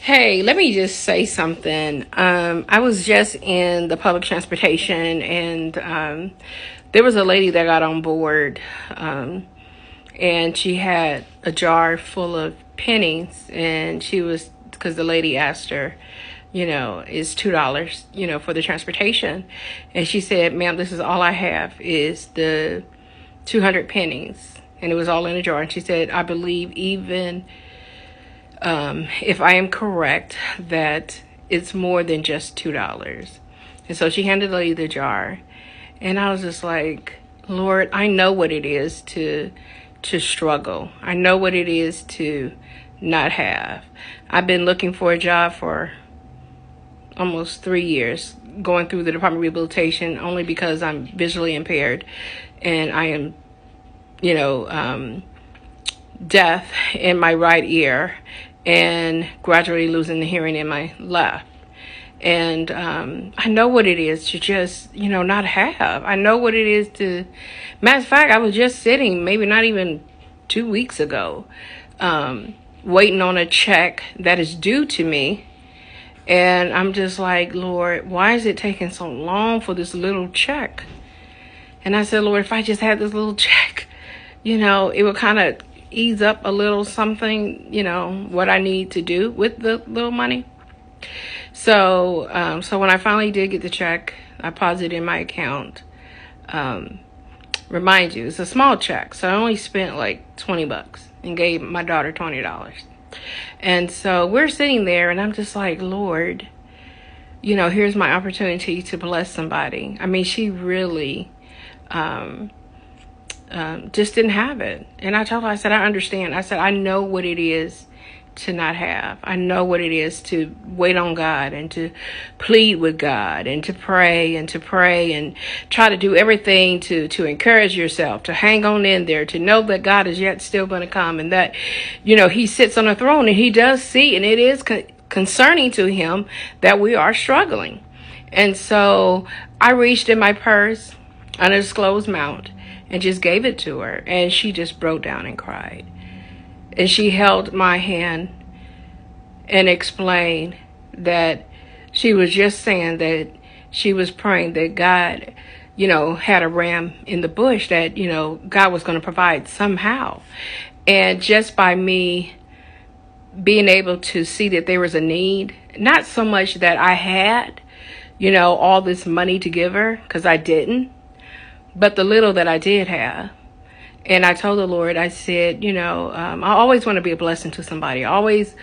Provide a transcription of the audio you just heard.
Hey, let me just say something. I was just in the public transportation, and there was a lady that got on board, and she had a jar full of pennies, and she was, because the lady asked her, is $2, for the transportation. And she said, ma'am, this is all I have is the 200 pennies. And it was all in a jar. And she said, I believe even if I am correct, that it's more than just $2. And so she handed the lady the jar. And I was just like, Lord, I know what it is to struggle. I know what it is to not have. I've been looking for a job for almost 3 years, going through the Department of Rehabilitation only because I'm visually impaired and I am, deaf in my right ear and gradually losing the hearing in my left. And I know what it is to just, not have. I know what it is to, matter of fact, I was just sitting, maybe not even 2 weeks ago, waiting on a check that is due to me. And I'm just like, Lord, why is it taking so long for this little check? And I said, Lord, if I just had this little check, it would kind of ease up a little something, what I need to do with the little money. So when I finally did get the check, I paused it in my account. Remind you, it's a small check. So I only spent like $20 and gave my daughter $20. And so we're sitting there and I'm just like, Lord, here's my opportunity to bless somebody. I mean, she really just didn't have it. And I told her, I said, I understand. I said, I know what it is to not have. I know what it is to wait on God and to plead with God and to pray and try to do everything to encourage yourself, to hang on in there, to know that God is yet still going to come and that, he sits on the throne and he does see, and it is concerning to him that we are struggling. And so I reached in my purse, undisclosed amount, and just gave it to her. And she just broke down and cried. And she held my hand and explained that she was just saying that she was praying that God, had a ram in the bush, that, God was going to provide somehow. And just by me being able to see that there was a need, not so much that I had, all this money to give her, because I didn't, but the little that I did have. And I told the Lord, I said, I always want to be a blessing to somebody. I always,